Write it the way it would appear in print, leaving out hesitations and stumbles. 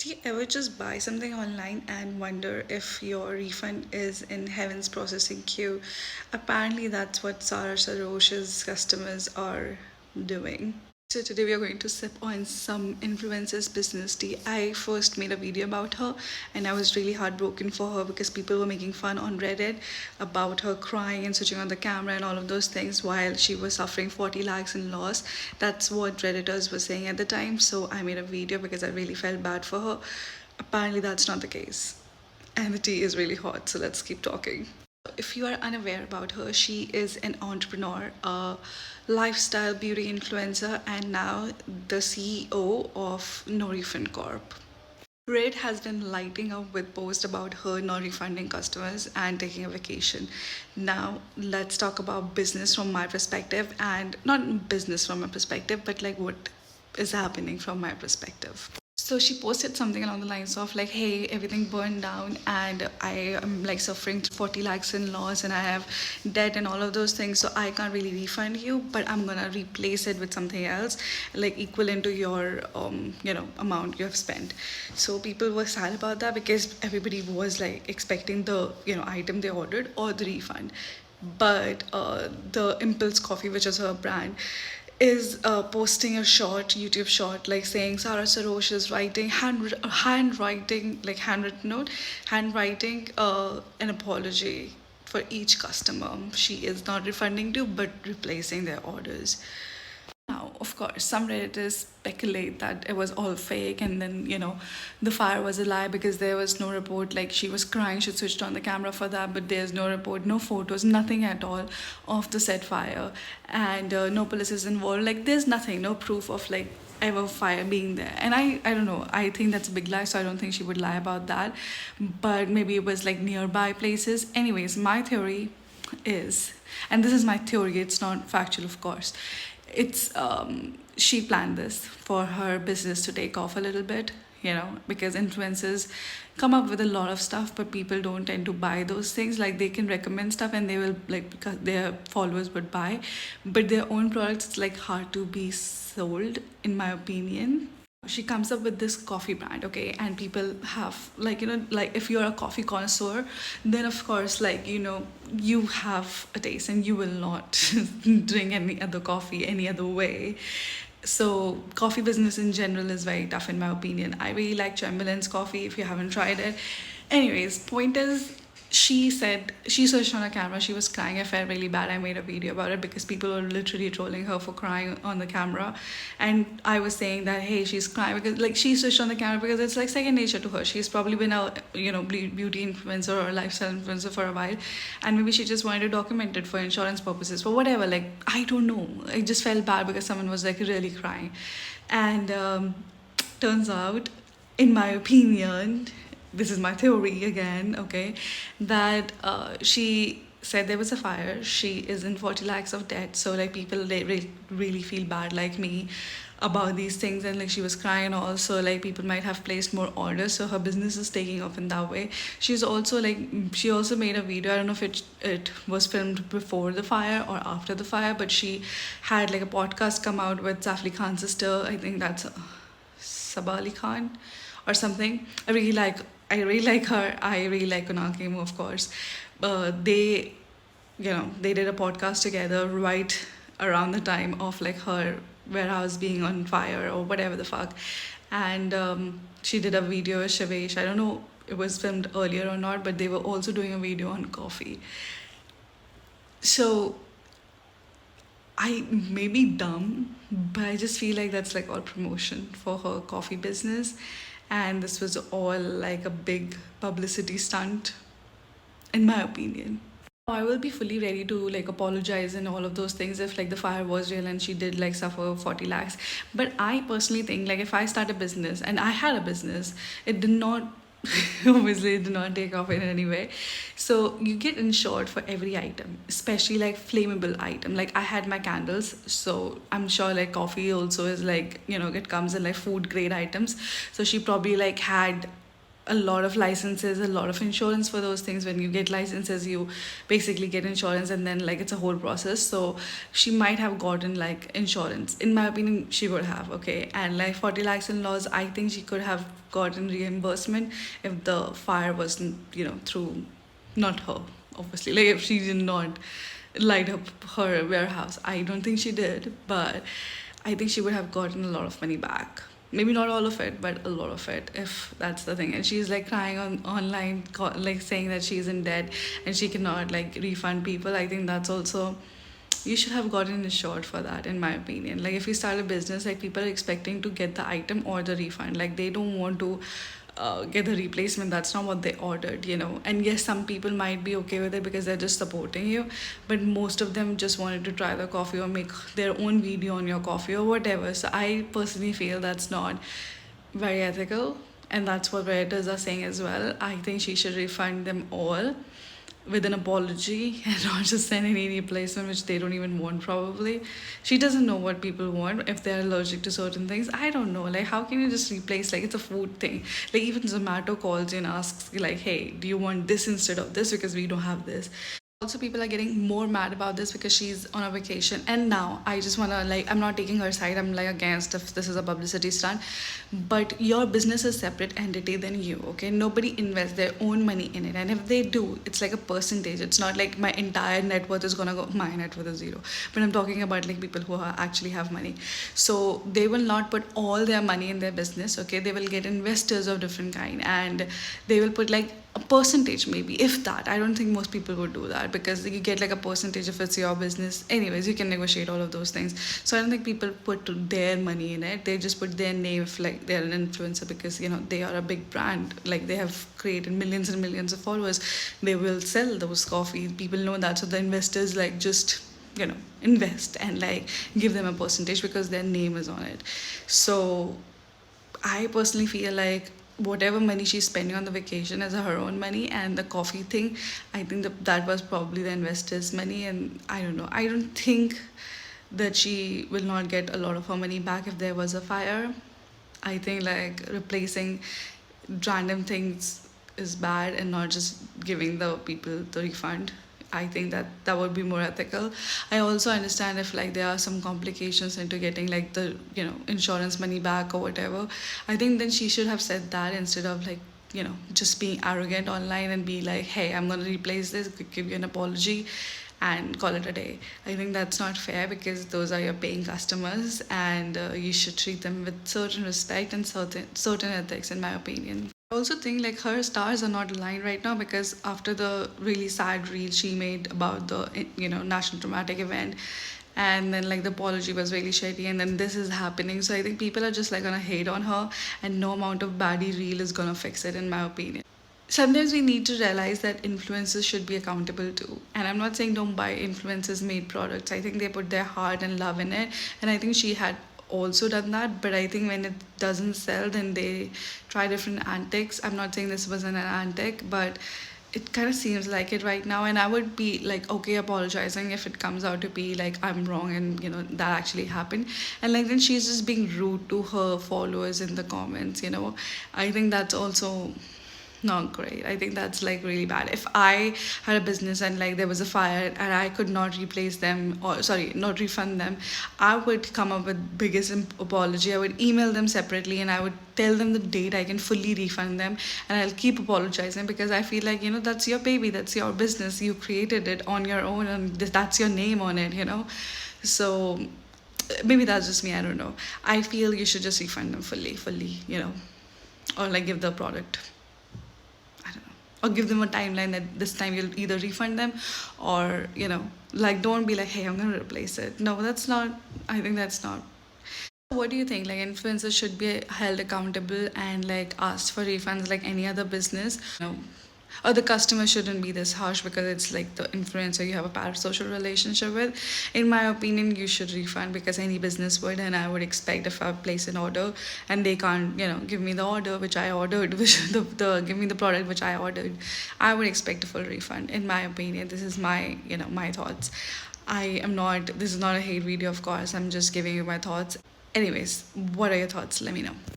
Do you ever just buy something online and wonder if your refund is in heaven's processing queue? Apparently, that's what Sarah Sarosh's customers are doing. So today we are going to sip on some influencer's business tea. I first made a video about her and I was really heartbroken for her because people were making fun on Reddit about her crying and switching on the camera and all of those things while she was suffering 40 lakhs in loss. That's what Redditors were saying at the time. So I made a video because I really felt bad for her. Apparently that's not the case. And the tea is really hot, so let's keep talking. If you are unaware about her, she is an entrepreneur, a lifestyle beauty influencer, and now the CEO of No Refund Corp. Reddit has been lighting up with posts about her not refunding customers and taking a vacation. Now, let's talk about business from my perspective, and not business from my perspective, but like what is happening from my perspective. So she posted something along the lines of like, hey, everything burned down and I am like suffering 40 lakhs in loss and I have debt and all of those things. So I can't really refund you, but I'm gonna replace it with something else like equivalent to your amount you have spent. So people were sad about that because everybody was like expecting the item they ordered or the refund. But the Impulse Coffee, which is her brand, is posting a short YouTube short like saying Sarah Sarosh is writing handwriting like handwritten note, handwriting an apology for each customer she is not refunding to but replacing their orders. Now, of course, some Redditors speculate that it was all fake and then, the fire was a lie because there was no report. Like, she was crying, she switched on the camera for that, but there's no report, no photos, nothing at all of the said fire. And no police is involved. Like, there's nothing, no proof of, like, ever fire being there. And I don't know, I think that's a big lie, so I don't think she would lie about that. But maybe it was, like, nearby places. Anyways, my theory is, and this is my theory, it's not factual, of course, it's she planned this for her business to take off a little bit, because influencers come up with a lot of stuff but people don't tend to buy those things. Like, they can recommend stuff and they will, like, because their followers would buy, but their own products, it's like hard to be sold, in my opinion. She comes up with this coffee brand, okay, and people have like if you're a coffee connoisseur, then of course, like, you have a taste and you will not drink any other coffee any other way. So coffee business in general is very tough, in my opinion. I really like Chamberlain's coffee, if you haven't tried it. Anyways, point is, she said she switched on a camera, she was crying. I felt really bad. I made a video about it because people were literally trolling her for crying on the camera, and I was saying that, hey, she's crying because, like, she switched on the camera because it's like second nature to her. She's probably been a beauty influencer or a lifestyle influencer for a while, and maybe she just wanted to document it for insurance purposes, for whatever. Like, I don't know, I just felt bad because someone was like really crying. And turns out, in my opinion, this is my theory again, okay, that she said there was a fire, she is in 40 lakhs of debt, so like people, they really feel bad like me about these things, and like she was crying. Also, like, people might have placed more orders, so her business is taking off in that way. She's also like, she also made a video, I don't know if it was filmed before the fire or after the fire, but she had like a podcast come out with Saif Ali Khan's sister, I think that's Sabah Ali Khan or something. I really like her. I really like Kunal Kemu, of course. They did a podcast together right around the time of like her warehouse being on fire or whatever the fuck. And she did a video with Shavesh. I don't know it was filmed earlier or not, but they were also doing a video on coffee. So I may be dumb, but I just feel like that's like all promotion for her coffee business. And this was all like a big publicity stunt, in my opinion. I will be fully ready to like apologize and all of those things if like the fire was real and she did like suffer 40 lakhs. But I personally think, like, if I start a business, and I had a business, it did not obviously it did not take off in any way. So you get insured for every item, especially like flammable item. Like, I had my candles, so I'm sure like coffee also is like, it comes in like food grade items. So she probably like had a lot of licenses, a lot of insurance for those things. When you get licenses, you basically get insurance, and then like it's a whole process. So she might have gotten like insurance. In my opinion, she would have, okay. And like 40 lakhs in loss, I think she could have gotten reimbursement if the fire wasn't, through not her, obviously. Like if she did not light up her warehouse. I don't think she did, but I think she would have gotten a lot of money back. Maybe not all of it, but a lot of it, if that's the thing. And she's like crying on online, like saying that she's in debt and she cannot like refund people. I think that's also, you should have gotten insured for that, in my opinion. Like if you start a business, like people are expecting to get the item or the refund. Like they don't want to get the replacement. That's not what they ordered. And yes, some people might be okay with it because they're just supporting you, but most of them just wanted to try the coffee or make their own video on your coffee or whatever. So I personally feel that's not very ethical, and that's what Redditors are saying as well. I think she should refund them all with an apology and not just send any replacement, which they don't even want. Probably she doesn't know what people want, if they're allergic to certain things. I don't know, like how can you just replace, like it's a food thing. Like even Zomato calls you and asks you like, hey, do you want this instead of this, because we don't have this. Also, people are getting more mad about this because she's on a vacation. And now I just want to, like, I'm not taking her side. I'm like against if this is a publicity stunt. But your business is separate entity than you, okay? Nobody invests their own money in it. And if they do, it's like a percentage. It's not like my entire net worth is going to go, my net worth is zero. But I'm talking about like people who actually have money. So they will not put all their money in their business, okay? They will get investors of different kind, and they will put like a percentage, maybe, if that. I don't think most people would do that, because you get like a percentage if it's your business. Anyways, you can negotiate all of those things. So I don't think people put their money in it. They just put their name if like they're an influencer, because they are a big brand. Like they have created millions and millions of followers. They will sell those coffees. People know that. So the investors like just invest and like give them a percentage because their name is on it. So I personally feel like whatever money she's spending on the vacation is her own money, and the coffee thing, I think that was probably the investors' money. And I don't know, I don't think that she will not get a lot of her money back if there was a fire. I think like replacing random things is bad, and not just giving the people the refund. I think that would be more ethical. I also understand if like there are some complications into getting like the insurance money back or whatever. I think then she should have said that, instead of like just being arrogant online and be like, hey, I'm gonna replace this, give you an apology and call it a day. I think that's not fair, because those are your paying customers, and you should treat them with certain respect and certain ethics, in my opinion. I also think like her stars are not aligned right now, because after the really sad reel she made about the national dramatic event, and then like the apology was really shitty, and then this is happening. So I think people are just like gonna hate on her, and no amount of baddie reel is gonna fix it, in my opinion. Sometimes we need to realize that influencers should be accountable too. And I'm not saying don't buy influencers made products. I think they put their heart and love in it. And I think she had also done that. But I think when it doesn't sell, then they try different antics. I'm not saying this wasn't an antic, but it kind of seems like it right now. And I would be like okay apologizing if it comes out to be like I'm wrong and that actually happened. And like then she's just being rude to her followers in the comments. I think that's also not great. I think that's like really bad. If I had a business and like there was a fire and I could not replace them, or sorry, not refund them, I would come up with biggest apology. I would email them separately and I would tell them the date I can fully refund them, and I'll keep apologizing, because I feel like that's your baby, that's your business, you created it on your own, and that's your name on it. So maybe that's just me, I don't know. I feel you should just refund them fully, or like give the product, or give them a timeline that this time you'll either refund them, or like don't be like, hey, I'm gonna replace it. No, that's not, I think that's not. What do you think? Like influencers should be held accountable and like asked for refunds like any other business? No. Or the customer shouldn't be this harsh because it's like the influencer you have a parasocial relationship with. In my opinion, you should refund, because any business would, and I would expect if I place an order and they can't, give me the order which I ordered, which the give me the product which I ordered, I would expect a full refund. In my opinion, this is my my thoughts. This is not a hate video, of course. I'm just giving you my thoughts. Anyways, what are your thoughts? Let me know.